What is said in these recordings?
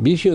20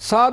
7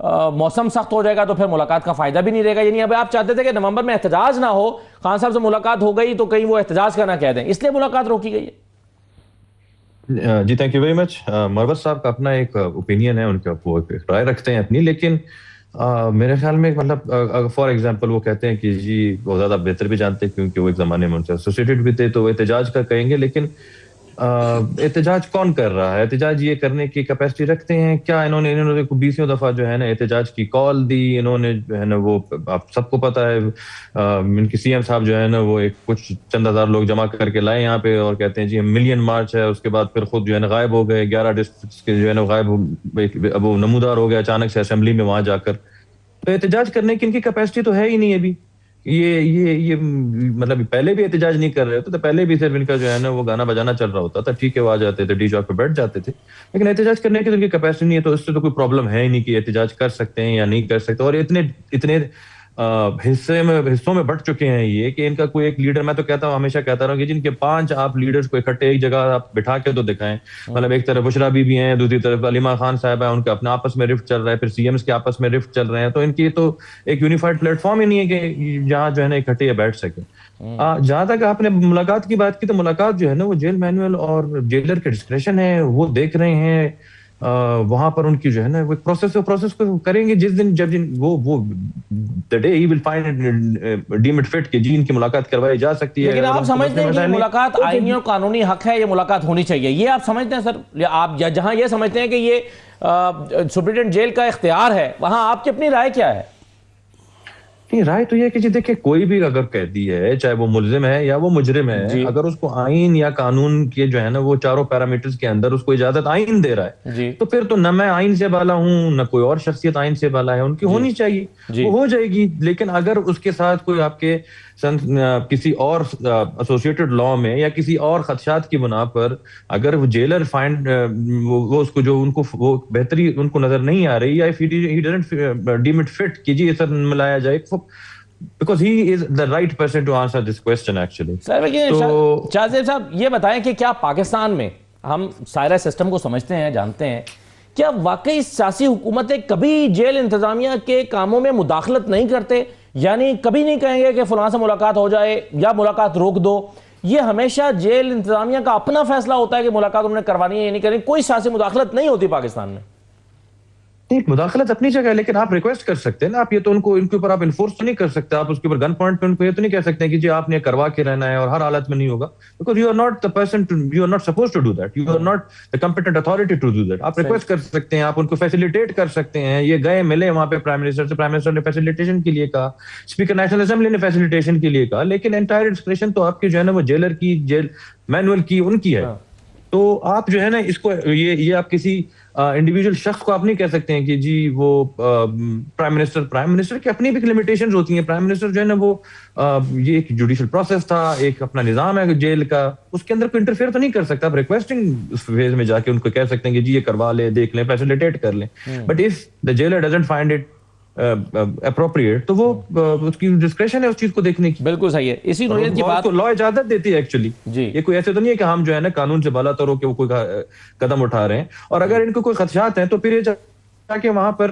موسم سخت ہو جائے گا تو پھر ملاقات کا فائدہ بھی نہیں رہے گا. یعنی اب آپ چاہتے تھے کہ نومبر میں احتجاج نہ ہو, خان صاحب سے ملاقات ہو گئی تو کہیں وہ احتجاج کا نہ کہہ دیں, اس لیے ملاقات روکی گئی ہے. جی تھینک یو ویری مچ. مروت صاحب کا اپنا ایک اوپینین ہے, ان کا وہ رائے رکھتے ہیں اپنی, لیکن میرے خیال میں مطلب فار ایگزامپل وہ کہتے ہیں کہ جی وہ زیادہ بہتر بھی جانتے ہیں کیونکہ وہ ایک زمانے میں ان سے ایسوسیٹڈ بھی تھے, تو وہ احتجاج کا کہیں گے, لیکن احتجاج کون کر رہا ہے؟ احتجاج یہ کرنے کی کیپیسٹی رکھتے ہیں کیا؟ انہوں نے 20ویں دفعہ جو ہے نا احتجاج کی کال دی, انہوں نے جو ہے نا وہ آپ سب کو پتا ہے ان کی سی ایم صاحب جو ہے نا وہ ایک کچھ چند ہزار لوگ جمع کر کے لائے یہاں پہ اور کہتے ہیں جی ملین مارچ ہے, اس کے بعد پھر خود جو ہے نا غائب ہو گئے, 11 ڈسٹرکٹس کے جو ہے نا غائب, اب وہ نمودار ہو گیا اچانک سے اسمبلی میں وہاں جا کر. تو احتجاج کرنے کی ان کی کیپیسٹی تو ہے ہی نہیں ابھی. یہ مطلب پہلے بھی احتجاج نہیں کر رہے ہوتے تو پہلے بھی صرف ان کا جو ہے نا وہ گانا بجانا چل رہا ہوتا تھا, ٹھیک ہے وہ آ جاتے تھے ڈی چوک پہ بیٹھ جاتے تھے, لیکن احتجاج کرنے کی تو ان کی کیپیسٹی نہیں ہے. تو اس سے تو کوئی پرابلم ہے ہی نہیں کہ احتجاج کر سکتے ہیں یا نہیں کر سکتے. اور اتنے حصوں میں بٹ چکے ہیں یہ کہ ان کا کوئی ایک لیڈر, میں تو کہتا ہوں ہمیشہ کہتا رہا ہوں کہ جن کے 5 آپ لیڈرز کو اکٹھے ایک جگہ آپ بٹھا کے تو دکھائیں. مطلب ایک طرف بشرا بی بھی ہیں, دوسری طرف علیمہ خان صاحب ہیں, ان کا اپنا آپس میں رفٹ چل رہا ہے, پھر سی ایمز کے آپس میں رفٹ چل رہے ہیں, تو ان کی تو ایک یونیفائڈ پلیٹ فارم ہی نہیں ہے کہ جہاں جو ہے نا اکٹھے بیٹھ سکیں. جہاں تک آپ نے ملاقات کی بات کی تو ملاقات جو ہے نا وہ جیل مینوئل اور جیلر کے ڈسکریشن ہے, وہ دیکھ رہے ہیں وہاں پر ان کی جو ہے نا وہ پروسیس کو کریں گے جس دن جب وہ the day he will find deem it fit کہ جی ان کی ملاقات کروائی جا سکتی ہے. لیکن آپ سمجھتے ہیں کہ یہ ملاقات آئینی اور قانونی حق ہے, یہ ملاقات ہونی چاہیے, یہ آپ سمجھتے ہیں سر؟ آپ جہاں یہ سمجھتے ہیں کہ یہ سپرنٹینڈنٹ جیل کا اختیار ہے, وہاں آپ کی اپنی رائے کیا ہے؟ رائے تو یہ کہ جی دیکھیں کوئی بھی اگر قیدی ہے, چاہے وہ ملزم ہے یا وہ مجرم ہے, اگر اس کو آئین یا قانون کے جو ہے نا وہ چاروں پیرامیٹرز کے اندر اس کو اجازت آئین دے رہا ہے تو پھر تو نہ میں آئین سے بالا ہوں نہ کوئی اور شخصیت آئین سے بالا ہے, ان کی ہونی چاہیے, وہ ہو جائے گی. لیکن اگر اس کے ساتھ کوئی آپ کے کسی اور ایسوسیٹڈ لا میں یا کسی اور خدشات کی بنا پر اگر وہ جیلر فائنڈ وہ اس کو جو ان کو وہ بہتری ان کو نظر نہیں آ رہی, یا he doesn't deem it fit کہ جی اسے ملایا جائے, because he is the right person to answer this question actually. Shahzeb صاحب یہ بتائیں کہ کیا پاکستان میں, ہم سارے سسٹم کو سمجھتے ہیں جانتے ہیں, کیا واقعی سیاسی حکومتیں کبھی جیل انتظامیہ کے کاموں میں مداخلت نہیں کرتے؟ یعنی کبھی نہیں کہیں گے کہ فلاں سے ملاقات ہو جائے یا ملاقات روک دو, یہ ہمیشہ جیل انتظامیہ کا اپنا فیصلہ ہوتا ہے کہ ملاقات انہوں نے کروانی ہے یا نہیں کرنی, کوئی سیاسی مداخلت نہیں ہوتی پاکستان میں؟ مداخلت اپنی جگہ ہے, لیکن آپ ریکویسٹ کر سکتے ہیں نا, آپ یہ تو ان کے اوپر آپ انفورس تو نہیں کر سکتے, آپ اس کے اوپر گن پوائنٹ پہ ان کو یہ تو نہیں کہہ سکتے کہ جی آپ نے کروا کے رہنا ہے اور ہر حالت میں نہیں ہوگا, because you are not the person, you are not suppose to do that, you are not the competent authority to do that. آپ ریکویسٹ کر سکتے ہیں, آپ ان کو فیسیلیٹیٹ کر سکتے ہیں, یہ گئے ملے وہاں پہ پرائم منسٹر سے, پرائم منسٹر نے فیسیلیٹیشن کے لیے کہا, اسپیکر نیشنل اسمبلی نے فیسیلیٹیشن کے لیے کہا, لیکن انٹائر ڈسکریشن تو آپ کی جو ہے نا وہ جیلر کی, جیل مینوئل کی, ان کی ہے. تو آپ جو ہے نا اس کو یہ آپ کسی انڈیویجول شخص کو آپ نہیں کہہ سکتے ہیں کہ جی وہ پرائم منسٹر کی اپنی بھی لمیٹیشنز ہوتی ہیں. پرائم منسٹر جو ہے نا وہ یہ ایک جوڈیشل پروسیس تھا, ایک اپنا نظام ہے جیل کا, اس کے اندر کوئی انٹرفیئر تو نہیں کر سکتا. آپ ریکویسٹنگ اس فیز میں جا کے ان کو کہہ سکتے ہیں کہ جی یہ کروا لے, دیکھ لیں, فیسیلیٹیٹ کر لیں. But if the jailer doesn't find it appropriate تو وہ اس کی ڈسکریشن ہے اس چیز کو دیکھنے کی. بالکل صحیح ہے, اسی نوعیت کی بات لا اجازت دیتی ہے ایکچولی. یہ کوئی ایسے تو نہیں ہے کہ ہم جو ہے نا قانون سے بالا تر ہو کے وہ کوئی قدم اٹھا رہے ہیں, اور اگر ان کو کوئی خدشات ہیں تو پھر یہ جا کے وہاں پر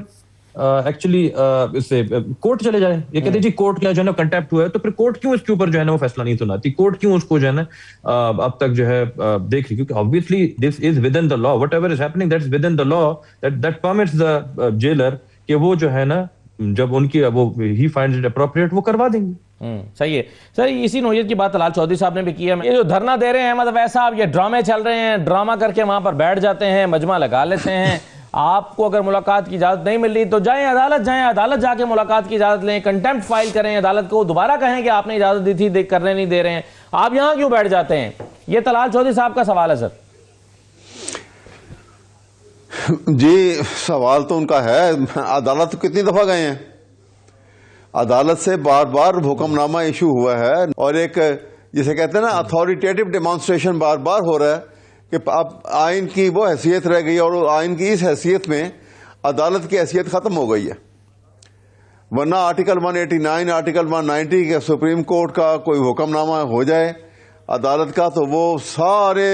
ایکچولی اس سے کورٹ چلے جائیں. یہ کہتے ہیں جی کورٹ کا جو ہے نا کنٹیمپٹ ہوا ہے, تو پھر کورٹ کیوں اس کے اوپر جو ہے نا وہ فیصلہ نہیں سناتی, کورٹ کیوں اس کو جو ہے نا اب تک جو ہے دیکھ رہی, کیونکہ obviously this is within the law, whatever is happening that's within the law that permits the jailer کہ وہ جو ہے نا جب ان کی وہ ہی فائنڈز اٹ اپروپریٹ وہ کروا دیں گے. صحیح ہے سر, اسی نوعیت کی بات طلال چودھری صاحب نے بھی کی ہے. یہ جو دھرنا دے رہے ہیں احمد اویس صاحب, یہ ڈرامے چل رہے ہیں, ڈرامہ کر کے وہاں پر بیٹھ جاتے ہیں, مجمع لگا لیتے ہیں. آپ کو اگر ملاقات کی اجازت نہیں مل رہی تو جائیں عدالت جا کے ملاقات کی اجازت لیں, کنٹیمپٹ فائل کریں, عدالت کو دوبارہ کہیں کہ آپ نے اجازت دی تھی, کرنے نہیں دے رہے ہیں, آپ یہاں کیوں بیٹھ جاتے ہیں؟ یہ طلال چودھری صاحب کا سوال ہے سر. جی سوال تو ان کا ہے, عدالت کتنی دفعہ گئے ہیں, عدالت سے بار بار حکم نامہ ایشو ہوا ہے, اور ایک جسے کہتے ہیں نا اتھارٹیٹیو ڈیمانسٹریشن بار بار ہو رہا ہے کہ اب آئین کی وہ حیثیت رہ گئی, اور آئین کی اس حیثیت میں عدالت کی حیثیت ختم ہو گئی ہے. ورنہ آرٹیکل 189 آرٹیکل 190 کے سپریم کورٹ کا کوئی حکم نامہ ہو جائے عدالت کا تو وہ سارے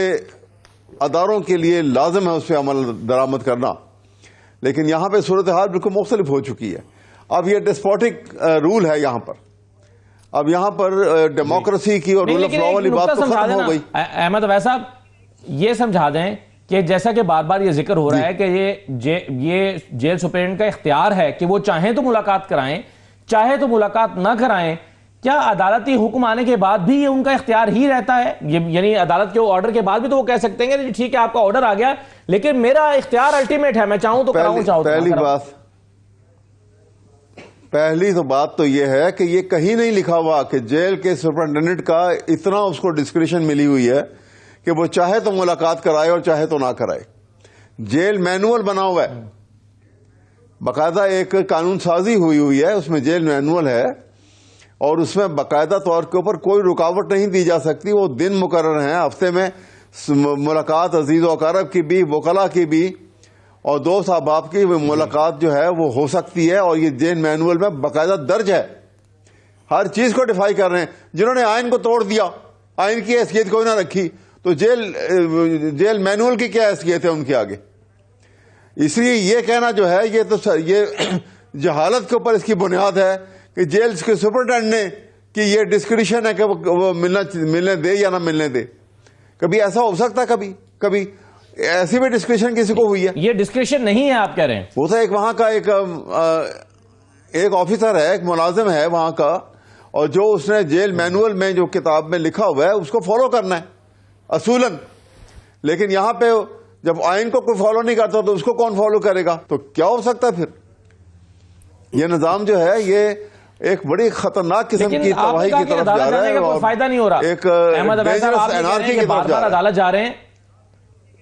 اداروں کے لیے لازم ہے اس پہ عمل درآمد کرنا. لیکن یہاں پہ صورتحال بالکل مختلف ہو چکی ہے. اب یہ ڈسپوٹک رول ہے یہاں پر. اب یہاں پر ڈیموکریسی کی اور رول آف لا والی بات تو ختم ہو گئی. احمد اویس صاحب یہ سمجھا دیں کہ جیسا کہ بار بار یہ ذکر ہو رہا ہے کہ یہ جیل سپرنٹینڈنٹ کا اختیار ہے کہ وہ چاہیں تو ملاقات کرائیں چاہے تو ملاقات نہ کرائیں. کیا عدالتی حکم آنے کے بعد بھی یہ ان کا اختیار ہی رہتا ہے؟ یعنی عدالت کے آرڈر کے بعد بھی تو وہ کہہ سکتے ہیں کہ ٹھیک ہے آپ کا آرڈر آ گیا لیکن میرا اختیار الٹیمیٹ ہے, میں چاہوں تو کراؤں چاہوں تو نہ کراؤں. پہلی تو بات تو یہ ہے کہ یہ کہیں نہیں لکھا ہوا کہ جیل کے سپرنٹینڈنٹ کا اتنا اس کو ڈسکریشن ملی ہوئی ہے کہ وہ چاہے تو ملاقات کرائے اور چاہے تو نہ کرائے. جیل مینول بنا ہوا ہے, باقاعدہ ایک قانون سازی ہوئی ہے, اس میں جیل مینول ہے اور اس میں باقاعدہ طور کے اوپر کوئی رکاوٹ نہیں دی جا سکتی. وہ دن مقرر ہیں ہفتے میں ملاقات عزیز و اقارب کی بھی, وکلاء کی بھی اور دوست احباب کی ملاقات جو ہے وہ ہو سکتی ہے. اور یہ جیل مینول میں باقاعدہ درج ہے, ہر چیز کو ڈیفائی کر رہے ہیں. جنہوں نے آئین کو توڑ دیا, آئین کی حیثیت کوئی نہ رکھی, تو جیل مینول کی کیا حیثیت ہے ان کے آگے؟ اس لیے یہ کہنا جو ہے یہ جہالت کے اوپر اس کی بنیاد ہے کہ جیل کے سپرنٹینڈنٹ نے کہ یہ ڈسکریشن ہے کہ وہ ملنے دے یا نہ ملنے دے. کبھی ایسا ہو سکتا ہے؟ کبھی ایسی بھی ڈسکریشن کسی کو ہوئی ہے؟ یہ ڈسکریشن نہیں ہے آپ کہہ رہے ہیں. وہ تو ایک وہاں کا ایک آفیسر ہے, ایک ملازم ہے وہاں کا, اور جو اس نے جیل مینول میں جو کتاب میں لکھا ہوا ہے اس کو فالو کرنا ہے اصولاً. لیکن یہاں پہ جب آئین کو کوئی فالو نہیں کرتا تو اس کو کون فالو کرے گا؟ تو کیا ہو سکتا ہے پھر؟ یہ نظام جو ہے یہ ایک بڑی خطرناک قسم کی تباہی کی طرف جا رہا ہے اور فائدہ نہیں ہو رہا. ایک ڈینجرس انارکی کی طرف جا رہا ہے. عدالت جا رہے ہیں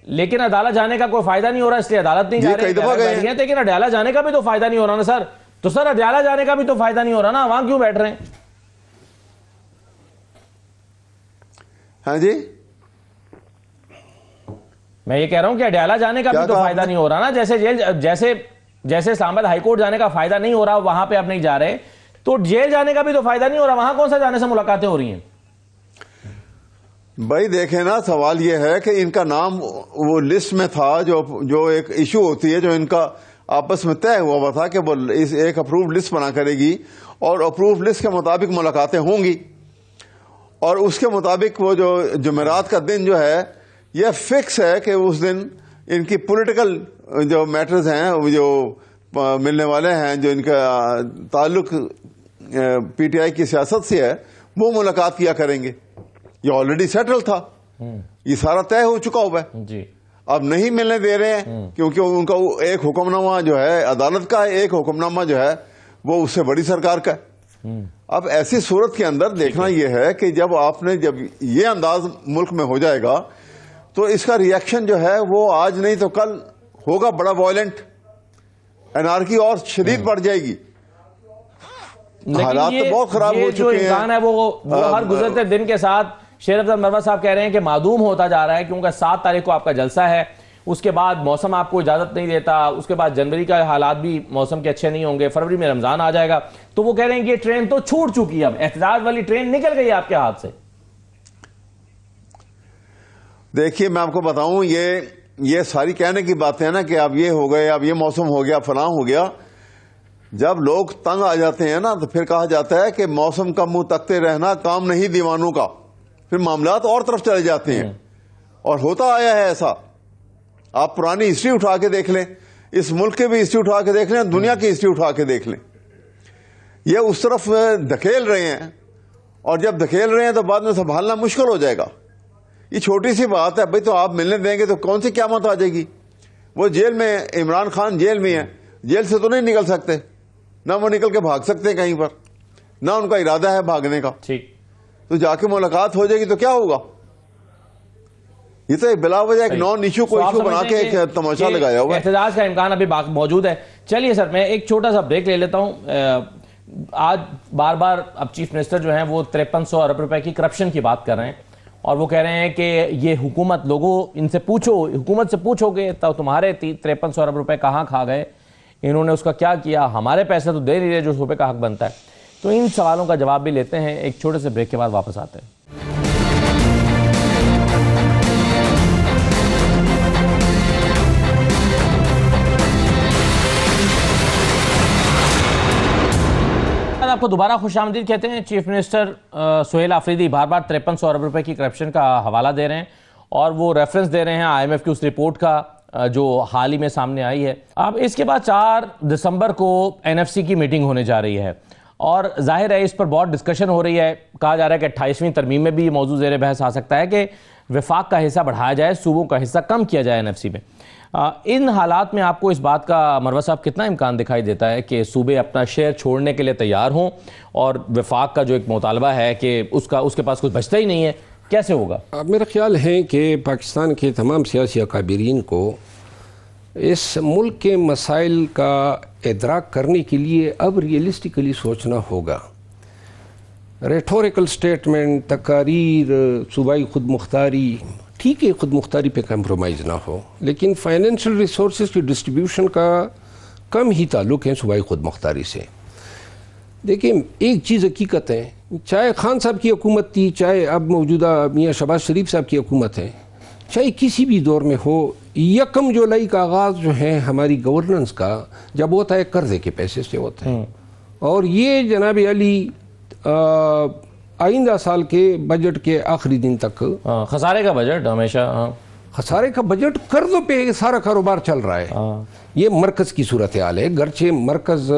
لیکن عدالت جانے کا کوئی فائدہ نہیں ہو رہا, اس لیے عدالت نہیں جا رہے ہیں. لیکن عدالت جانے کا بھی تو فائدہ نہیں ہو رہا نا سر. تو سر عدالت جانے کا بھی تو فائدہ نہیں ہو رہا نا, وہاں کیوں بیٹھ رہے ہیں؟ ہاں جی, میں یہ کہہ رہا ہوں کہ اڈیالہ جانے کا بھی تو فائدہ نہیں ہو رہا نا. جیسے اسلام آباد ہائی کورٹ جانے کا فائدہ نہیں ہو رہا, وہاں پہ آپ نہیں جا رہے, تو جیل جانے کا بھی تو فائدہ نہیں ہو رہا, وہاں کون سا جانے سے ملاقاتیں ہو رہی ہیں؟ بھائی دیکھیں نا, سوال یہ ہے کہ ان کا نام وہ لسٹ میں تھا جو ایک ایشو ہوتی ہے جو ان کا آپس میں طے ہوا تھا کہ وہ ایک اپروو لسٹ بنا کرے گی اور اپروو لسٹ کے مطابق ملاقاتیں ہوں گی, اور اس کے مطابق وہ جو جمعرات کا دن جو ہے یہ فکس ہے کہ اس دن ان کی پولیٹیکل جو میٹرز ہیں جو ملنے والے ہیں, جو ان کا تعلق پی ٹی آئی کی سیاست سے ہے, وہ ملاقات کیا کریں گے. یہ آلریڈی سیٹل تھا, یہ سارا طے ہو چکا ہوا ہے جی. اب نہیں ملنے دے رہے ہیں کیونکہ ان کا ایک حکم نامہ جو ہے عدالت کا, ایک حکم نامہ جو ہے وہ اس سے بڑی سرکار کا ہے. اب ایسی صورت کے اندر دیکھنا یہ ہے کہ جب یہ انداز ملک میں ہو جائے گا تو اس کا ری ایکشن جو ہے وہ آج نہیں تو کل ہوگا بڑا وائلنٹ, انارکی اور شدید بڑھ جائے گی. حالات تو بہت خراب ہو چکے ہیں. امکان ہے وہ ہر گزرتے دن کے ساتھ شیر افضل مروت صاحب کہہ رہے ہیں کہ معدوم ہوتا جا رہا ہے, کیونکہ 7 تاریخ کو آپ کا جلسہ ہے, اس کے بعد موسم آپ کو اجازت نہیں دیتا, اس کے بعد جنوری کا حالات بھی موسم کے اچھے نہیں ہوں گے, فروری میں رمضان آ جائے گا. تو وہ کہہ رہے ہیں کہ یہ ٹرین تو چھوٹ چکی ہے, اب احتجاج والی ٹرین نکل گئی آپ کے ہاتھ سے. دیکھیے میں آپ کو بتاؤں, یہ ساری کہنے کی باتیں ہیں نا کہ اب یہ ہو گئے, اب یہ موسم ہو گیا, فلاں ہو گیا. جب لوگ تنگ آ جاتے ہیں نا تو پھر کہا جاتا ہے کہ موسم کا منہ تکتے رہنا کام نہیں دیوانوں کا. پھر معاملات اور طرف چلے جاتے ہیں اور ہوتا آیا ہے ایسا. آپ پرانی ہسٹری اٹھا کے دیکھ لیں, اس ملک کی بھی ہسٹری اٹھا کے دیکھ لیں, دنیا کی ہسٹری اٹھا کے دیکھ لیں, یہ اس طرف دھکیل رہے ہیں, اور جب دھکیل رہے ہیں تو بعد میں سنبھالنا مشکل ہو جائے گا. یہ چھوٹی سی بات ہے بھائی, تو آپ ملنے دیں گے تو کون سی قیامت آ جائے گی؟ وہ جیل میں, عمران خان جیل میں ہے, جیل سے تو نہیں نکل سکتے, نہ وہ نکل کے بھاگ سکتے کہیں پر, نہ ان کا ارادہ ہے بھاگنے کا. تو جا کے ملاقات ہو جائے گی تو کیا ہوگا؟ یہ تو بلا وجہ ایک نان ایشو کو ایشو بنا کے ایک تماشا لگایا ہوا ہے. احتجاج کا امکان ابھی موجود ہے. چلیے سر میں ایک چھوٹا سا بریک لے لیتا ہوں. آج بار بار اب چیف منسٹر جو ہیں وہ 5300 ارب روپے کی کرپشن کی بات کر رہے ہیں, اور وہ کہہ رہے ہیں کہ یہ حکومت, لوگوں ان سے پوچھو, حکومت سے پوچھو کہ تمہارے 5300 ارب روپے کہاں کھا گئے, انہوں نے اس کا کیا کیا, ہمارے پیسے تو دے نہیں رہے جو صوبے کا حق بنتا ہے. تو ان سوالوں کا جواب بھی لیتے ہیں, ایک چھوٹے سے بریک کے بعد واپس آتے ہیں. کو دوبارہ خوش آمدید کہتے ہیں. چیف منسٹر سہیل آفریدی بار بار 5300 ارب روپے کی کرپشن کا حوالہ دے رہے ہیں اور وہ ریفرنس دے رہے ہیں IMF کی اس رپورٹ کا جو حال ہی میں سامنے آئی ہے. اب اس کے بعد 4 دسمبر کو NFC کی میٹنگ ہونے جا رہی ہے اور ظاہر ہے اس پر بہت ڈسکشن ہو رہی ہے. کہا جا رہا ہے کہ 28ویں ترمیم میں بھی یہ موضوع زیر بحث آ سکتا ہے کہ وفاق کا حصہ بڑھایا جائے, صوبوں کا حصہ کم کیا جائے NFC میں. ان حالات میں آپ کو اس بات کا مروت صاحب کتنا امکان دکھائی دیتا ہے کہ صوبے اپنا شیئر چھوڑنے کے لیے تیار ہوں اور وفاق کا جو ایک مطالبہ ہے کہ اس کے پاس کچھ بچتا ہی نہیں ہے, کیسے ہوگا؟ میرا خیال ہے کہ پاکستان کے تمام سیاسی اکابرین کو اس ملک کے مسائل کا ادراک کرنے کے لیے اب ریئلسٹکلی سوچنا ہوگا. ریٹوریکل سٹیٹمنٹ, تقاریر, صوبائی خود مختاری, ٹھیک ہے خود مختاری پہ کمپرومائز نہ ہو, لیکن فائنینشیل ریسورسز کی ڈسٹریبیوشن کا کم ہی تعلق ہے صوبائی خود مختاری سے. دیکھیں ایک چیز حقیقت ہے, چاہے خان صاحب کی حکومت تھی, چاہے اب موجودہ میاں شہباز شریف صاحب کی حکومت ہے, چاہے کسی بھی دور میں ہو, 1 جولائی کا آغاز جو ہے ہماری گورننس کا جب ہوتا ہے قرضے کے پیسے سے ہوتا ہے. اور یہ جناب علی آئندہ سال کے بجٹ کے آخری دن تک خسارے کا بجٹ ہمیشہ, خسارے کا بجٹ, قرضوں پہ سارا کاروبار چل رہا ہے. یہ مرکز کی صورتحال ہے. گرچہ مرکز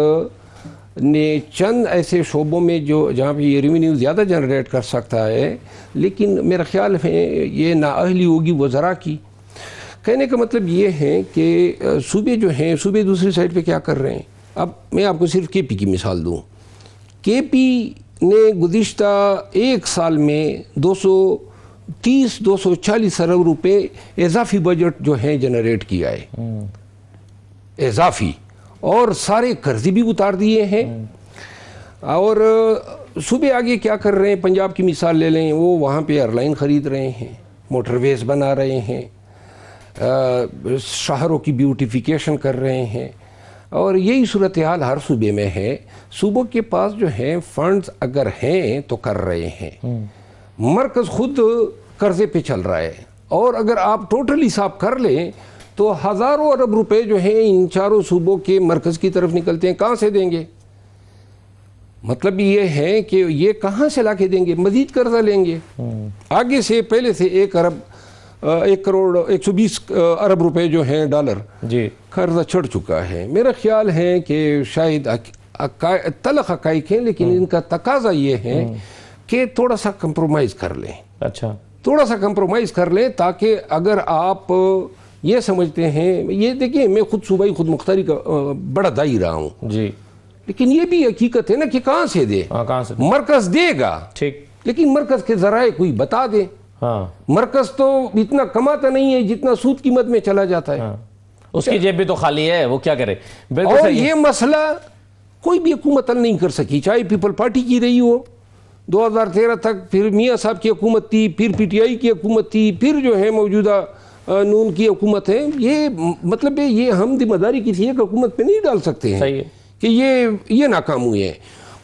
نے چند ایسے شعبوں میں جہاں پہ یہ ریونیو زیادہ جنریٹ کر سکتا ہے, لیکن میرا خیال ہے یہ نااہلی ہوگی وزراء کی. کہنے کا مطلب یہ ہے کہ صوبے جو ہیں, صوبے دوسری سائڈ پہ کیا کر رہے ہیں. اب میں آپ کو صرف KP کی مثال دوں. KP نے گزشتہ 1 سال میں 230-240 ارب روپے اضافی بجٹ جو ہے جنریٹ کیا ہے, اضافی, اور سارے قرضے بھی اتار دیے ہیں. اور صوبے آگے کیا کر رہے ہیں, پنجاب کی مثال لے لیں, وہ وہاں پہ ایئر لائن خرید رہے ہیں, موٹر ویز بنا رہے ہیں, شہروں کی بیوٹیفیکیشن کر رہے ہیں. اور یہی صورتحال ہر صوبے میں ہے. صوبوں کے پاس جو ہے فنڈز اگر ہیں تو کر رہے ہیں. مرکز خود قرضے پہ چل رہا ہے, اور اگر آپ ٹوٹل حساب کر لیں تو ہزاروں ارب روپے جو ہیں ان 4 صوبوں کے مرکز کی طرف نکلتے ہیں. کہاں سے دیں گے؟ مطلب یہ ہے کہ یہ کہاں سے لا کے دیں گے؟ مزید قرضہ لیں گے. آگے سے پہلے سے 1 کروڑ 120 ارب روپے جو ہیں ڈالر جی قرضہ چڑھ چکا ہے. میرا خیال ہے کہ شاید تلخ حقائق ہیں, لیکن ان کا تقاضا یہ ہے کہ تھوڑا سا کمپرومائز کر لیں. اچھا, تھوڑا سا کمپرومائز کر لیں, تاکہ اگر آپ یہ سمجھتے ہیں, یہ دیکھیں میں خود صوبائی خود مختاری کا بڑا دائی رہا ہوں جی, لیکن یہ بھی حقیقت ہے نا کہ کہاں سے دے. کہاں سے مرکز دے گا, ٹھیک, لیکن مرکز کے ذرائع کوئی بتا دے. مرکز تو اتنا کماتا نہیں ہے جتنا سود قیمت میں چلا جاتا ہے. اس کی جیب بھی تو خالی ہے, وہ کیا کرے. اور یہ مسئلہ کوئی بھی حکومت حل نہیں کر سکی, چاہے پیپل پارٹی کی رہی ہو 2013 تک, پھر میاں صاحب کی حکومت تھی, پھر PTI کی حکومت تھی, پھر جو ہے موجودہ نون کی حکومت ہے. یہ مطلب ہے یہ ہم ذمہ داری کسی ایک حکومت پہ نہیں ڈال سکتے ہیں کہ یہ ناکام ہوئے ہیں.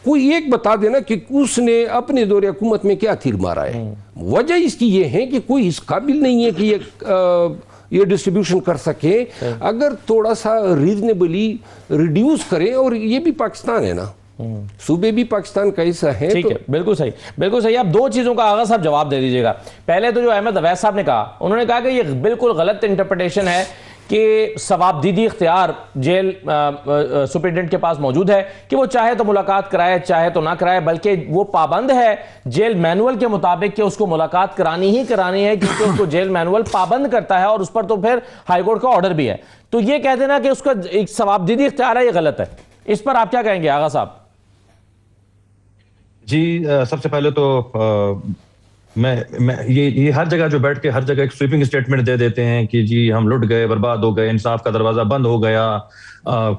کوئی ایک بتا دینا کہ اس نے اپنے دور حکومت میں کیا تیر مارا ہے. وجہ اس کی یہ ہے کہ کوئی اس قابل نہیں ہے کہ یہ ڈسٹریبیوشن کر سکے. اگر تھوڑا سا ریزنیبلی ریڈیوس کریں, اور یہ بھی پاکستان ہے نا, صوبے بھی پاکستان کا حصہ ہے. ٹھیک ہے, بالکل صحیح, بالکل صحیح. آپ 2 چیزوں کا آغا صاحب جواب دے دیجیے گا. پہلے تو جو احمد اویس صاحب نے کہا, انہوں نے کہا کہ یہ بالکل غلط انٹرپریٹیشن ہے کہ ثوابدیدی اختیار جیل سپرنٹینڈنٹ کے پاس موجود ہے کہ وہ چاہے تو ملاقات کرائے چاہے تو نہ کرائے, بلکہ وہ پابند ہے جیل مینول کے مطابق کہ اس کو ملاقات کرانی ہی کرانی ہے, کیونکہ اس کو جیل مینول پابند کرتا ہے, اور اس پر تو پھر ہائی کورٹ کا آرڈر بھی ہے. تو یہ کہہ دینا کہ اس کا ایک ثوابدیدی اختیار ہے, یہ غلط ہے. اس پر آپ کیا کہیں گے آغا صاحب؟ جی, سب سے پہلے تو میں یہ ہر جگہ جو بیٹھ کے ہر جگہ ایک سویپنگ اسٹیٹمنٹ دے دیتے ہیں کہ جی ہم لٹ گئے, برباد ہو گئے, انصاف کا دروازہ بند ہو گیا,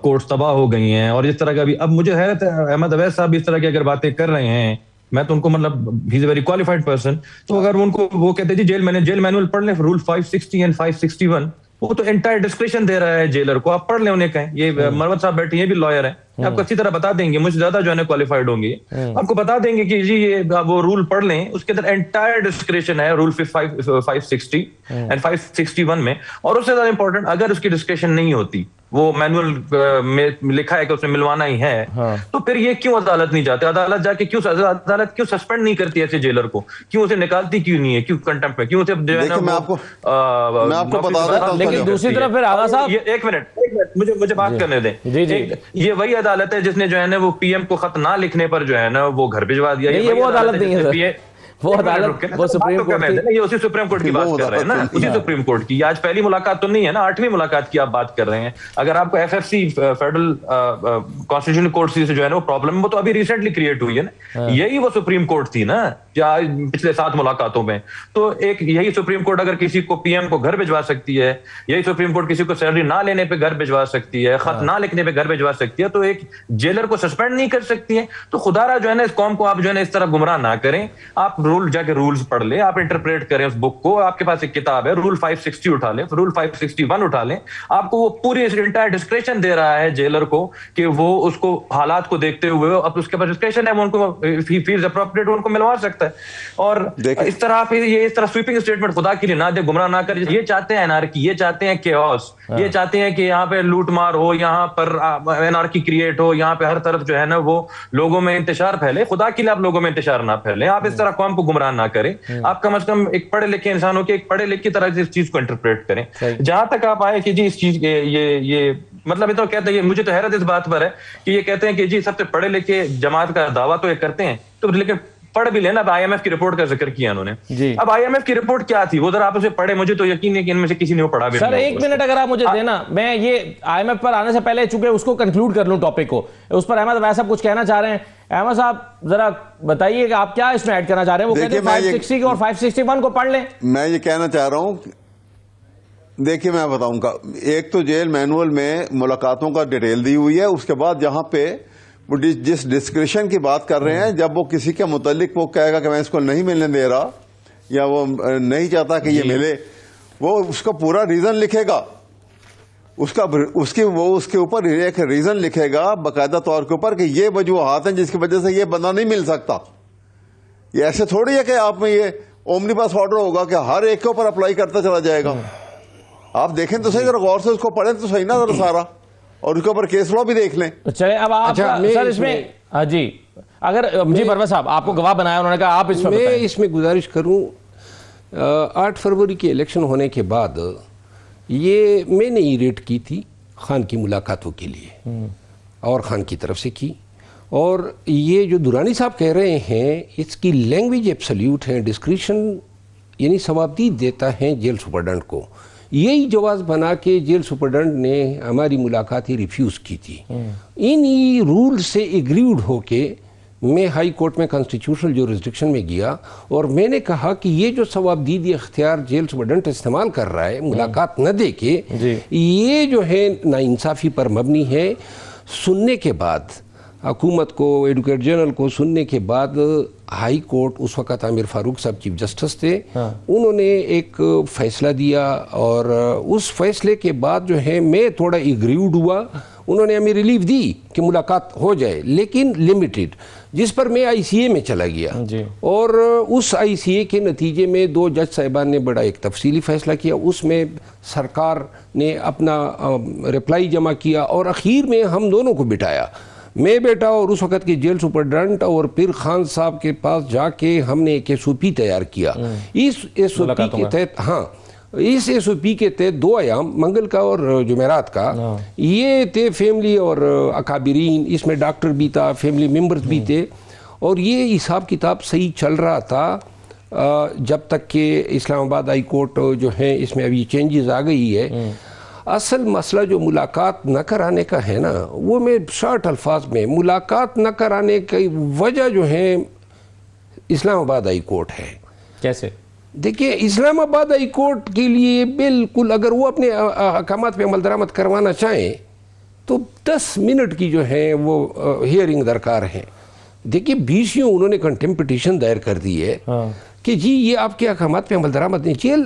کورٹس تباہ ہو گئی ہیں, اور اس طرح کا بھی. اب مجھے حیرت ہے, احمد اویس صاحب اس طرح کی اگر باتیں کر رہے ہیں, میں تو ان کو مطلب ہی از اے ویری کوالیفائڈ پرسن, تو اگر ان کو وہ کہتے ہیں جی جیل مینول پڑھ لیں, رول 560 اینڈ 561, وہ تو انٹائر ڈسکریشن دے رہا ہے جیلر کو, آپ پڑھ لیں, انہیں کہیں. یہ مروت صاحب بیٹھے, یہ بھی لائر ہیں, آپ کو اچھی طرح بتا دیں گے, مجھ سے زیادہ جو ہے کوالیفائڈ ہوں گے, آپ کو بتا دیں گے کہ جی یہ وہ رول پڑھ لیں, اس کے اندر انٹائر ڈسکریشن ہے رول 560 اینڈ 561 میں. اور اس سے زیادہ امپورٹنٹ, اگر اس کی ڈسکریشن نہیں ہوتی, وہ مینول میں لکھا ہے کہ اسے ملوانا ہی ہے, تو پھر یہ کیوں عدالت نہیں جاتے؟ عدالت جا کے عدالت کیوں سسپینڈ نہیں کرتی ایسے جیلر کو؟ کیوں اسے نکالتی کیوں نہیں ہے؟ کیوں کنٹمپٹ میں؟ کیوں اسے جو ہے نا میں آپ کو بتا دیتا ہوں. لیکن دوسری طرف پھر آغا صاحب ایک منٹ مجھے بات کرنے دیں. یہ وہی عدالت ہے جس نے جو ہے نا وہ پی ایم کو خط نہ لکھنے پر جو ہے نا وہ گھر بھجوا دیا. یہ وہ عدالت نہیں ہے, وہ عدالت وہ سپریم کورٹ یہ اسی سپریم کورٹ کی بات کر رہے ہیں نا, اسی سپریم کورٹ کی. آج پہلی ملاقات تو نہیں ہے نا, 8ویں ملاقات کی آپ بات کر رہے ہیں. اگر آپ کو F F C federal constitutional court سے جو ہے نا وہ پرابلم, وہ تو ابھی ریسنٹلی کریٹ ہوئی ہے نا. یہی وہ سپریم کورٹ تھی نا پچھلے 7 ملاقاتوں میں. تو ایک یہی سپریم کورٹ اگر کسی کو پی ایم کو گھر بھجوا سکتی ہے, یہی سپریم کورٹ کسی کو سیلری نہ لینے پہ گھر بھجوا سکتی ہے, خط نہ لکھنے پہ گھر بھجوا سکتی ہے, تو ایک جیلر کو سسپینڈ نہیں کر سکتی ہے. تو خدا را جو ہے نا اس قوم کو آپ جو ہے نا اس طرح گمراہ نہ کریں. آپ رول جا کے رولز پڑھ لیں, آپ انٹرپریٹ کریں اس بک کو. آپ کے پاس ایک کتاب ہے رول 560 اٹھا لیں, رول 561 اٹھا لیں. آپ کو وہ پوری انٹائر ڈسکریشن دے رہا ہے جیلر کو کہ وہ اس کو حالات کو دیکھتے ہوئے اب اس کے پاس ڈسکریشن ہے, وہ ان کو فیلز اپروپریٹ ان کو ملوا سکتا ہے. اور اس طرح آپ یہ اس طرح سویپنگ اسٹیٹمنٹ خدا کے لیے نہ دے, گمراہ نہ کر. یہ چاہتے ہیں انارکی, یہ چاہتے ہیں کیوس, یہ چاہتے ہیں کہ یہاں پہ لوٹ مار ہو, یہاں پر انارکی کریٹ ہو, یہاں پہ ہر طرف جو ہے نا وہ لوگوں میں انتشار پھیلے. خدا کے لیے آپ لوگوں میں انتشار نہ پھیلیں, آپ اس طرح قوم کو گمراہ نہ کریں. آپ کم از کم ایک پڑھے لکھے انسان ہو کے ایک پڑھے لکھی طرح سے اس چیز کو انٹرپریٹ کریں. جہاں تک آپ آئے کہ جی اس چیز کے یہ مطلب یہ تو کہتے ہیں, مجھے تو حیرت اس بات پر ہے کہ یہ کہتے ہیں کہ جی سب سے پڑھے لکھے جماعت کا دعویٰ تو یہ کرتے ہیں, تو لیکن پڑھ بھی لینا. اب آئی ایم ایف کی رپورٹ کا ذکر کیا انہوں نے. اب آئی ایم ایف کی رپورٹ کیا تھی وہ ذرا آپ اسے پڑھے, مجھے تو یقین ہے کہ ان میں سے کسی نے وہ پڑھا بھی نہیں. سر ایک منٹ اگر آپ مجھے دینا, میں یہ آئی ایم ایف پر آنے سے پہلے چونکہ اس کو کنکلوڈ کر لوں ٹاپک کو, اس پر احمد ویسا کچھ کہنا چاہ رہے ہیں. احمد صاحب ذرا بتائیے کہ آپ کیا اس میں ایڈ کرنا چاہ رہے ہیں؟ وہ کہتے ہیں 560 اور 561 کو پڑھ لیں. میں یہ کہنا چاہ رہا ہوں, دیکھیے میں بتاؤں گا. ایک تو جیل مینول میں ملاقاتوں کا ڈیٹیل دی ہوئی ہے, اس کے بعد جہاں پہ وہ جس ڈسکرپشن کی بات کر رہے ہیں, جب وہ کسی کے متعلق وہ کہے گا کہ میں اس کو نہیں ملنے دے رہا یا وہ نہیں چاہتا کہ یہ ملے, وہ اس کا پورا ریزن لکھے گا. اس کے اوپر ایک ریزن لکھے گا باقاعدہ طور کے اوپر کہ یہ وجوہات ہیں جس کی وجہ سے یہ بندہ نہیں مل سکتا. یہ ایسے تھوڑی ہے کہ آپ میں یہ اومنی پاس آرڈر ہوگا کہ ہر ایک کے اوپر اپلائی کرتا چلا جائے گا. آپ دیکھیں تو صحیح, ذرا غور سے اس کو پڑھیں تو صحیح نا ذرا سارا, اور اس کے اوپر کیس لاء بھی دیکھ لیں. چلے اب آپ سر اس میں جی اگر جی پرویز صاحب آپ کو گواہ بنایا, انہوں نے کہا آپ اس میں اس میں گزارش کروں. 8 فروری کے الیکشن ہونے کے بعد یہ میں نے ہی ریٹ کی تھی خان کی ملاقاتوں کے لیے, اور خان کی طرف سے کی. اور یہ جو درانی صاحب کہہ رہے ہیں اس کی لینگویج ایبسلیوٹ ہے, ڈسکریشن یعنی ثوابدید دیتا ہے جیل سپرڈنٹ کو. یہی جواز بنا کے جیل سپرڈنٹ نے ہماری ملاقات ہی ریفیوز کی تھی. انہی رول سے ایگریوڈ ہو کے میں ہائی کورٹ میں کانسٹیٹیوشنل جورسڈکشن میں گیا, اور میں نے کہا کہ یہ جو ثوابدیدی اختیار جیل سپرڈنٹ استعمال کر رہا ہے ملاقات نہ دے کے, یہ جو ہے ناانصافی پر مبنی ہے. سننے کے بعد حکومت کو, ایڈوکیٹ جنرل کو سننے کے بعد ہائی کورٹ, اس وقت عامر فاروق صاحب چیف جسٹس تھے, انہوں نے ایک فیصلہ دیا, اور اس فیصلے کے بعد جو ہے میں تھوڑا ایگریوڈ ہوا. انہوں نے ہمیں ریلیف دی کہ ملاقات ہو جائے لیکن لمیٹڈ, جس پر میں آئی سی اے میں چلا گیا. اور اس آئی سی اے کے نتیجے میں 2 جج صاحبان نے بڑا ایک تفصیلی فیصلہ کیا, اس میں سرکار نے اپنا رپلائی جمع کیا, اور اخیر میں ہم دونوں کو بٹھایا, میں بیٹا اور اس وقت کے جیل سپرڈنٹ, اور پھر خان صاحب کے پاس جا کے ہم نے ایک ایس او پی تیار کیا. اس ایس او پی کے تحت اس ایس او پی کے تحت 2 ایام منگل کا اور جمعرات کا یہ تھے فیملی اور اکابرین, اس میں ڈاکٹر بھی تھا, فیملی ممبرز بھی تھے, اور یہ حساب کتاب صحیح چل رہا تھا جب تک کہ اسلام آباد ہائی کورٹ جو ہے اس میں ابھی چینجز آ گئی ہے. اصل مسئلہ جو ملاقات نہ کرانے کا ہے نا, وہ میں شارٹ الفاظ میں ملاقات نہ کرانے کی وجہ جو ہے اسلام آباد ہائی کورٹ ہے. کیسے؟ دیکھیں اسلام آباد ہائی کورٹ کے لیے بالکل اگر وہ اپنے احکامات پہ عمل درآمد کروانا چاہیں تو 10 منٹ کی جو ہے وہ ہیئرنگ درکار ہے. دیکھیے 20 انہوں نے کنٹمپٹ پٹیشن دائر کر دی ہے کہ جی یہ آپ کے احکامات پہ عمل درآمد نہیں. جیل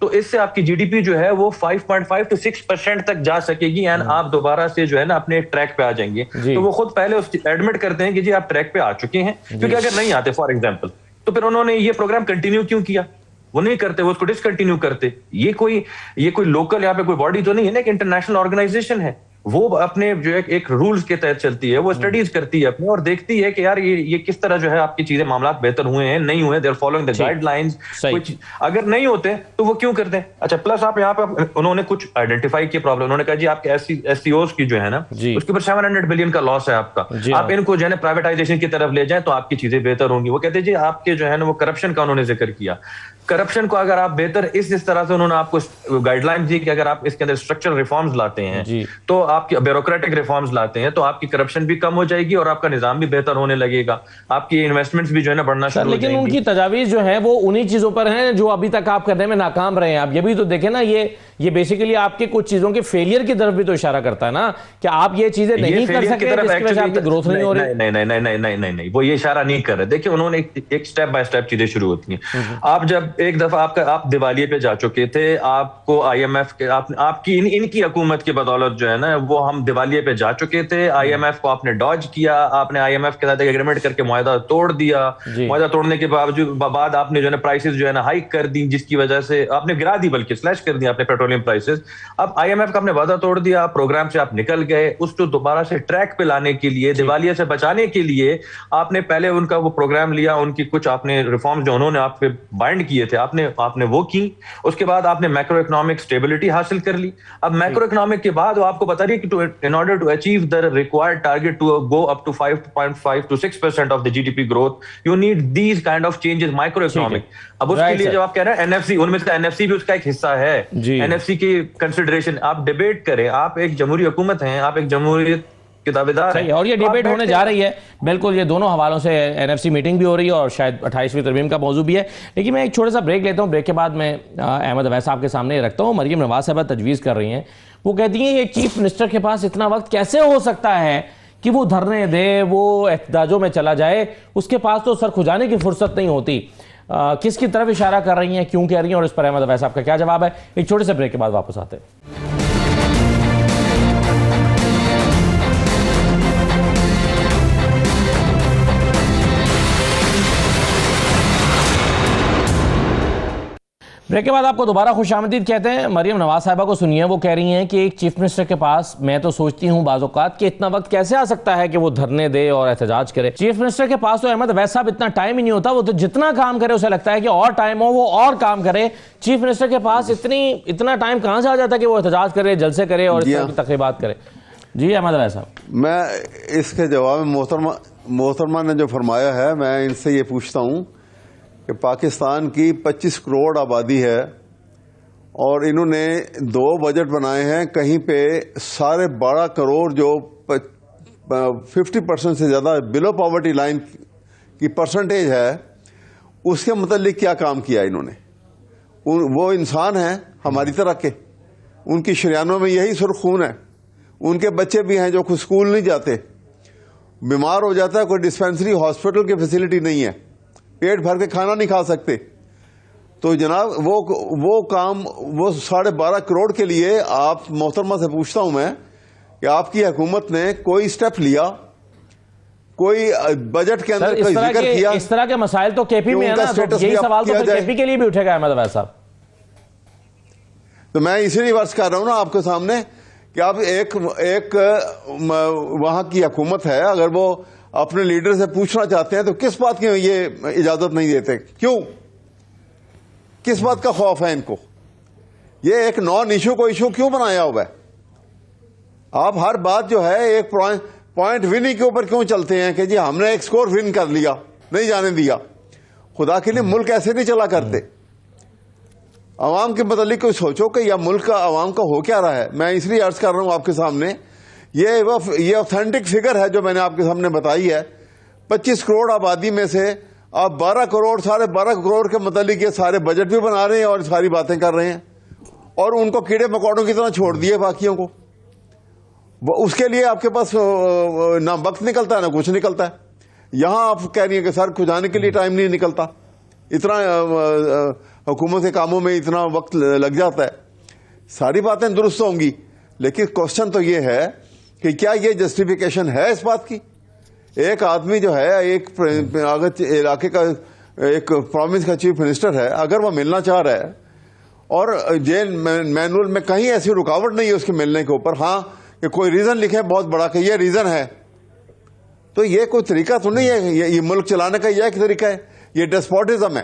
تو اس سے آپ کی جی ڈی پی جو ہے وہ 5.5 to 6% تک جا سکے گی، اینڈ آپ دوبارہ سے جو ہے نا اپنے ایک ٹریک پہ آ جائیں گے. تو وہ خود پہلے ایڈمٹ کرتے ہیں کہ جی آپ ٹریک پہ آ چکے ہیں، کیونکہ اگر نہیں آتے فار ایگزامپل تو پھر انہوں نے یہ پروگرام کنٹینیو کیوں کیا؟ وہ نہیں کرتے، وہ اس کو ڈسکنٹینیو کرتے. یہ کوئی لوکل یہاں پہ کوئی باڈی تو نہیں ہے نا، ایک انٹرنیشنل آرگنائزیشن ہے، وہ اپنے جو ایک رولز کے تحت چلتی ہے، وہ اسٹڈیز کرتی ہے اپنے اور دیکھتی ہے کہ یار یہ کس طرح جو ہے آپ کی چیزیں معاملات بہتر ہوئے ہیں نہیں ہوئے، they are following the guide lines. اگر نہیں ہوتے تو وہ کیوں کرتے ہیں؟ اچھا پلس آپ یہاں پہ انہوں نے کچھ آئیڈینٹیفائی کی پرابلم، انہوں نے کہا جی آپ کے ایس سی اوز کی جو ہے نا اس کے اوپر 700 بلین کا لاس ہے آپ کا، آپ ان کو جو ہے نا پرائیویٹائزیشن کی طرف لے جائیں تو آپ کی چیزیں بہتر ہوں گی. وہ کہتے ہیں جی آپ کے جو ہے نا وہ کرپشن کا انہوں نے ذکر کیا. کرپشن کو اگر آپ بہتر اس طرح سے انہوں نے آپ کو گائیڈ لائن دی کہ اگر آپ اس کے اندر اسٹرکچرل ریفارمز لاتے ہیں تو آپ کی بیوروکریٹک ریفارمز لاتے ہیں تو آپ کی کرپشن بھی کم ہو جائے گی اور آپ کا نظام بھی بہتر ہونے لگے گا، آپ کی انویسٹمنٹس بھی جو ہے نا بڑھنا شروع ہو جائیں گی. لیکن ان کی تجاویز جو ہیں وہ انہی چیزوں پر ہیں جو ابھی تک آپ کرنے میں ناکام رہے ہیں. آپ یہ بھی تو دیکھیں نا، یہ بیسیکلی آپ کے کچھ چیزوں کے فیلئر کی طرف بھی تو اشارہ کرتا ہے نا کہ آپ یہ چیزیں نہیں کر سکتے جس کی وجہ سے آپ کی گروتھ نہیں ہو رہی. نہیں وہ یہ اشارہ نہیں کر رہے. دیکھیں انہوں نے ایک سٹیپ بائی سٹیپ چیزیں شروع ہوتی ہیں. آپ جب ایک دفعہ آپ دیوالیے پہ جا چکے تھے، آپ کو آئی ایم ایف آپ کی ان کی حکومت کی بدولت جو ہے نا وہ ہم دیوالیے پہ جا چکے تھے. آئی ایم ایف کو آپ نے ڈاج کیا، آپ نے آئی ایم ایف کے ساتھ ایک ایگریمنٹ کر کے معاہدہ توڑ دیا. معاہدہ توڑنے کے بعد آپ نے جو ہے نا پرائسز جو ہے نا ہائک کر دی، جس کی وجہ سے آپ نے گرا دی بلکہ سلیش کر دیا آپ نے پیٹرولیم پرائسز. اب آئی ایم ایف کا آپ نے وعدہ توڑ دیا، پروگرام سے آپ نکل گئے. اس کو دوبارہ سے ٹریک پہ لانے کے لیے، دیوالیے سے بچانے کے لیے آپ نے پہلے ان کا وہ پروگرام لیا، ان کی کچھ آپ نے ریفارمز جو انہوں نے آپ پہ بائنڈ کیے تھے آپ نے وہ کی. اس کے بعد آپ نے میکرو اکنامک اسٹیبلٹی حاصل کر لی. اب میکرو اکنامک کے بعد وہ آپ کو بتا رہی ہے کہ in order to achieve the required target to go up to 5.5 to 6% of the GDP growth, you need these kind of changes microeconomic. اب اس کے لیے جب آپ کہہ رہے ہیں NFC، ان میں سے NFC بھی اس کا ایک حصہ ہے. NFC کی کنسیڈریشن آپ ڈیبیٹ کریں، آپ ایک جمہوری حکومت ہیں، آپ ایک جمہوریت اور یہ ڈیبیٹ ہونے جا رہی ہے. بالکل یہ دونوں حوالوں سے NFC میٹنگ بھی ہو رہی ہے اور شاید 28ویں ترمیم کا موضوع بھی ہے. لیکن میں ایک چھوٹا سا بریک لیتا ہوں. بریک کے بعد میں احمد اویس صاحب کے سامنے رکھتا ہوں. مریم نواز صاحبہ تجویز کر رہی ہیں، وہ کہتی ہیں ایک چیف منسٹر کے پاس اتنا وقت کیسے ہو سکتا ہے کہ وہ دھرنے دے، وہ احتجاجوں میں چلا جائے، اس کے پاس تو سر کھجانے کی فرصت نہیں ہوتی. کس کی طرف اشارہ کر رہی ہیں، کیوں کہہ رہی ہیں، اور اس پر احمد اویس صاحب کا کیا جواب ہے؟ ایک چھوٹے سے بریک کے بعد واپس آتے ہیں. بریک کے بعد آپ کو دوبارہ خوش آمدید کہتے ہیں. مریم نواز صاحبہ کو سنیے، وہ کہہ رہی ہیں کہ ایک چیف منسٹر کے پاس، میں تو سوچتی ہوں بعض اوقات کہ اتنا وقت کیسے آ سکتا ہے کہ وہ دھرنے دے اور احتجاج کرے. چیف منسٹر کے پاس تو احمد اویس صاحب اتنا ٹائم ہی نہیں ہوتا، وہ تو جتنا کام کرے اسے لگتا ہے کہ اور ٹائم ہو وہ اور کام کرے. چیف منسٹر کے پاس اتنا ٹائم کہاں سے آ جاتا ہے کہ وہ احتجاج کرے، جلسے کرے اور اس طرح کی تقریبات کرے؟ جی احمد اویس صاحب. میں اس کے جواب میں محترمہ نے جو فرمایا ہے، میں ان سے یہ پوچھتا ہوں کہ پاکستان کی 25 کروڑ آبادی ہے اور انہوں نے 2 بجٹ بنائے ہیں. کہیں پہ 12.5 کروڑ جو 50% سے زیادہ بلو پاورٹی لائن کی پرسنٹیج ہے، اس کے متعلق کیا کام کیا انہوں نے؟ وہ انسان ہیں ہماری طرح کے، ان کی شریانوں میں یہی سرخ خون ہے. ان کے بچے بھی ہیں جو خود اسکول نہیں جاتے، بیمار ہو جاتا ہے، کوئی ڈسپینسری ہاسپٹل کی فیسلٹی نہیں ہے، پیٹ بھر کے کھانا نہیں کھا سکتے. تو جناب وہ کام، وہ 12.5 کروڑ کے لیے آپ محترمہ سے پوچھتا ہوں میں کہ آپ کی حکومت نے کوئی سٹیپ لیا، کوئی بجٹ کے اندر کوئی ذکر کیا؟ اس طرح کے مسائل تو کے پی میں ہے نا، تو یہی سوال تو کے پی کے لیے بھی اٹھے گا احمد اویس صاحب. تو میں اسی لیے عرض کر رہا ہوں نا آپ کے سامنے کہ آپ ایک وہاں کی حکومت ہے، اگر وہ اپنے لیڈر سے پوچھنا چاہتے ہیں تو کس بات کی یہ اجازت نہیں دیتے؟ کیوں؟ کس بات کا خوف ہے ان کو؟ یہ ایک نان ایشو کو ایشو کیوں بنایا ہوا ہے؟ آپ ہر بات جو ہے ایک پوائنٹ وننگ کے اوپر کیوں چلتے ہیں کہ جی ہم نے ایک سکور ون کر لیا، نہیں جانے دیا؟ خدا کے لیے ملک ایسے نہیں چلا کرتے. عوام کے متعلق کوئی سوچو کہ یہ ملک کا عوام کا ہو کیا رہا ہے. میں اس لیے عرض کر رہا ہوں آپ کے سامنے، یہ اوتھینٹک فگر ہے جو میں نے آپ کے سامنے بتائی ہے. 25 کروڑ آبادی میں سے آپ 12 کروڑ 12.5 کروڑ کے متعلق یہ سارے بجٹ بھی بنا رہے ہیں اور ساری باتیں کر رہے ہیں، اور ان کو کیڑے مکوڑوں کی طرح چھوڑ دیے باقیوں کو. اس کے لیے آپ کے پاس نہ وقت نکلتا ہے نہ کچھ نکلتا ہے. یہاں آپ کہہ رہی ہیں کہ سر کھجانے کے لیے ٹائم نہیں نکلتا. اتنا حکومت کے کاموں میں اتنا وقت لگ جاتا ہے. ساری باتیں درست ہوں گی، لیکن کوشچن تو یہ ہے کہ کیا یہ جسٹیفیکیشن ہے اس بات کی؟ ایک آدمی جو ہے ایک علاقے کا ایک پروونس کا چیف منسٹر ہے، اگر وہ ملنا چاہ رہا ہے اور جیل مینول میں کہیں ایسی رکاوٹ نہیں ہے اس کے ملنے کے اوپر، ہاں کہ کوئی ریزن لکھے بہت بڑا کہ یہ ریزن ہے، تو یہ کوئی طریقہ تو نہیں ہے. یہ ملک چلانے کا یہ ایک طریقہ ہے؟ یہ ڈسپوٹزم ہے.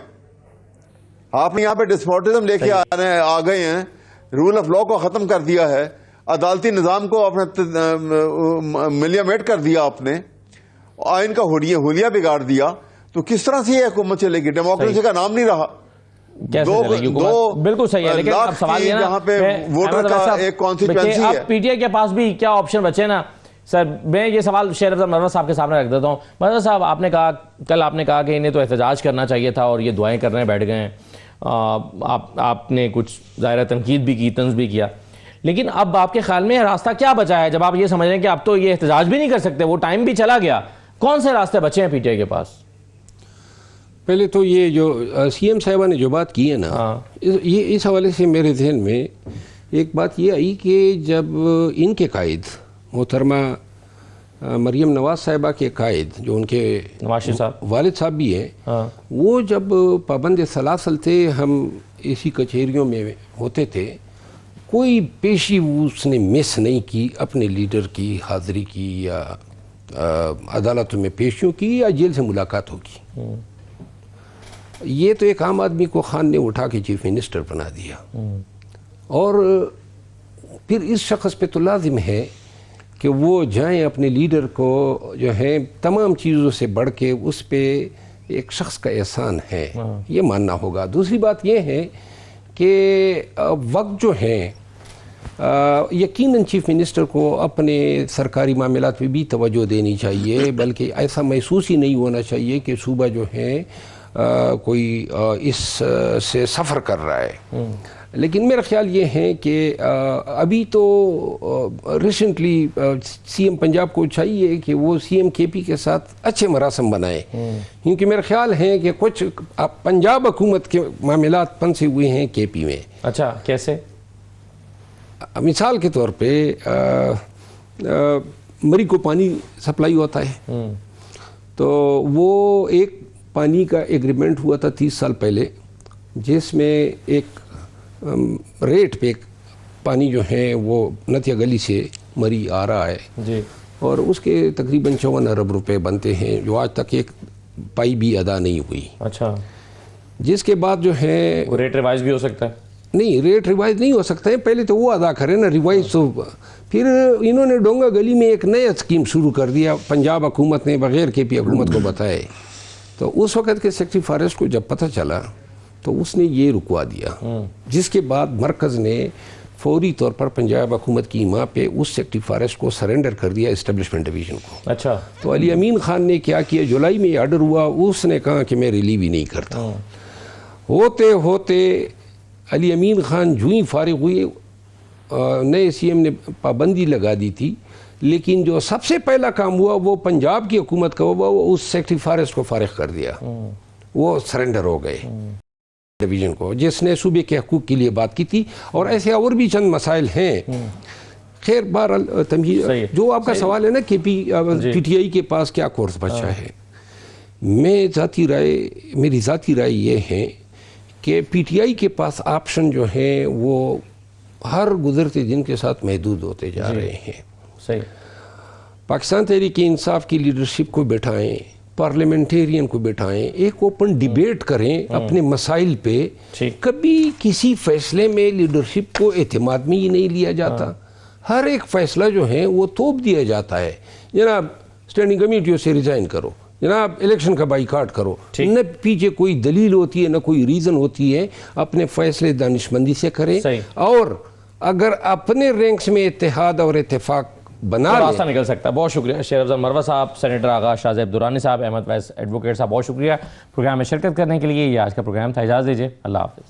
آپ نے یہاں پہ ڈسپوٹزم لے کے آ گئے ہیں، رول آف لا کو ختم کر دیا ہے، عدالتی نظام کو اپنے ملیمیٹ کر دیا آپ نے، آئین کا حلیہ بگاڑ دیا. تو کس طرح سے یہ حکومت چلے گی؟ ڈیموکریسی کا نام نہیں رہا. بالکل صحیح ہے، لیکن اب سوال یہ یہاں پہ ووٹر کا ایک کانسٹیٹوئنسی ہے. اب پی ٹی آئی کے پاس بھی کیا آپشن بچے نا سر؟ میں یہ سوال شیر افضل مرور صاحب کے سامنے رکھ دیتا ہوں. مرور صاحب، آپ نے کہا کل، آپ نے کہا کہ انہیں تو احتجاج کرنا چاہیے تھا اور یہ دعائیں کرنے بیٹھ گئے ہیں. آپ نے کچھ ظاہر تنقید بھی کی، طنز بھی کیا، لیکن اب آپ کے خیال میں راستہ کیا بچا ہے جب آپ یہ سمجھ رہے ہیں کہ اب تو یہ احتجاج بھی نہیں کر سکتے، وہ ٹائم بھی چلا گیا؟ کون سے راستے بچے ہیں پی ٹی آئی کے پاس؟ پہلے تو یہ جو سی ایم صاحبہ نے جو بات کی ہے نا، یہ اس حوالے سے میرے ذہن میں ایک بات یہ آئی کہ جب ان کے قائد محترمہ مریم نواز صاحبہ کے قائد جو ان کے نواز صاحب والد صاحب بھی ہیں، وہ جب پابند سلاسل تھے، ہم اسی کچہریوں میں ہوتے تھے، کوئی پیشی اس نے مس نہیں کی اپنے لیڈر کی حاضری کی یا عدالتوں میں پیشیوں کی یا جیل سے ملاقاتوں کی. یہ تو ایک عام آدمی کو خان نے اٹھا کے چیف منسٹر بنا دیا، اور پھر اس شخص پہ تو لازم ہے کہ وہ جائیں اپنے لیڈر کو جو ہے تمام چیزوں سے بڑھ کے اس پہ ایک شخص کا احسان ہے، یہ ماننا ہوگا. دوسری بات یہ ہے کہ وقت جو ہے یقیناً چیف منسٹر کو اپنے سرکاری معاملات پہ بھی توجہ دینی چاہیے، بلکہ ایسا محسوس ہی نہیں ہونا چاہیے کہ صوبہ جو ہے کوئی اس سے سفر کر رہا ہے. لیکن میرا خیال یہ ہے کہ ابھی تو ریسنٹلی سی ایم پنجاب کو چاہیے کہ وہ سی ایم کے پی کے ساتھ اچھے مراسم بنائے، کیونکہ میرا خیال ہے کہ کچھ پنجاب حکومت کے معاملات پنسے ہوئے ہیں کے پی میں. اچھا، کیسے؟ مثال کے طور پہ مری کو پانی سپلائی ہوتا ہے، تو وہ ایک پانی کا ایگریمنٹ ہوا تھا 30 سال پہلے، جس میں ایک ریٹ پہ پانی جو ہے وہ نتیا گلی سے مری آ رہا ہے جی، اور اس کے تقریباً 54 ارب روپے بنتے ہیں جو آج تک ایک پائی بھی ادا نہیں ہوئی. اچھا، جس کے بعد جو ہے ریٹ ریوائز بھی ہو سکتا ہے؟ نہیں، ریٹ ریوائز نہیں ہو سکتا ہے، پہلے تو وہ ادا کریں نا ریوائز. تو پھر انہوں نے ڈونگا گلی میں ایک نیا اسکیم شروع کر دیا پنجاب حکومت نے بغیر کے پی حکومت کو بتائے. تو اس وقت کے سیکرٹری فارسٹ کو جب پتہ چلا تو اس نے یہ رکوا دیا، جس کے بعد مرکز نے فوری طور پر پنجاب حکومت کی ماں پہ اس سیکرٹری فارسٹ کو سرنڈر کر دیا اسٹیبلشمنٹ ڈویژن کو. اچھا، تو علی امین خان نے کیا کیا، جولائی میں یہ آرڈر ہوا، اس نے کہا کہ میں ریلیو ہی نہیں کرتا. ہوتے ہوتے علی امین خان جو ہی فارغ ہوئے، نئے سی ایم نے پابندی لگا دی تھی، لیکن جو سب سے پہلا کام ہوا وہ پنجاب کی حکومت کا ہوا، وہ اس سیکرٹری فارسٹ کو فارغ کر دیا، وہ سرنڈر ہو گئے ڈویژن کو، جس نے صوبے کے حقوق کے لیے بات کی تھی. اور ایسے اور بھی چند مسائل ہیں. خیر، بہرحال تمہید جو آپ کا سوال ہے نا کہ پی ٹی آئی کے پاس کیا کورس بچا ہے، میری ذاتی رائے یہ ہے کہ پی ٹی آئی کے پاس آپشن جو ہیں وہ ہر گزرتے دن کے ساتھ محدود ہوتے جا رہے ہیں. صحیح. پاکستان تحریک انصاف کی لیڈرشپ کو بٹھائیں، پارلیمنٹیرین کو بٹھائیں، ایک اوپن ڈیبیٹ کریں اپنے مسائل پہ. کبھی کسی فیصلے میں لیڈرشپ کو اعتماد میں ہی نہیں لیا جاتا، ہر ایک فیصلہ جو ہے وہ توپ دیا جاتا ہے. جناب اسٹینڈنگ کمیٹیوں سے ریزائن کرو، جناب الیکشن کا بائیکاٹ کرو، نہ پیچھے کوئی دلیل ہوتی ہے نہ کوئی ریزن ہوتی ہے. اپنے فیصلے دانشمندی سے کریں، اور اگر اپنے رینکس میں اتحاد اور اتفاق بنا راستہ نکل سکتا ہے. بہت شکریہ شیر افضل مرور صاحب، سینیٹر آغا شاہ زیب درانی صاحب، احمد ویس ایڈوکیٹ صاحب، بہت شکریہ پروگرام میں شرکت کرنے کے لیے. یہ آج کا پروگرام تھا، اجازت دیجیے، اللہ حافظ.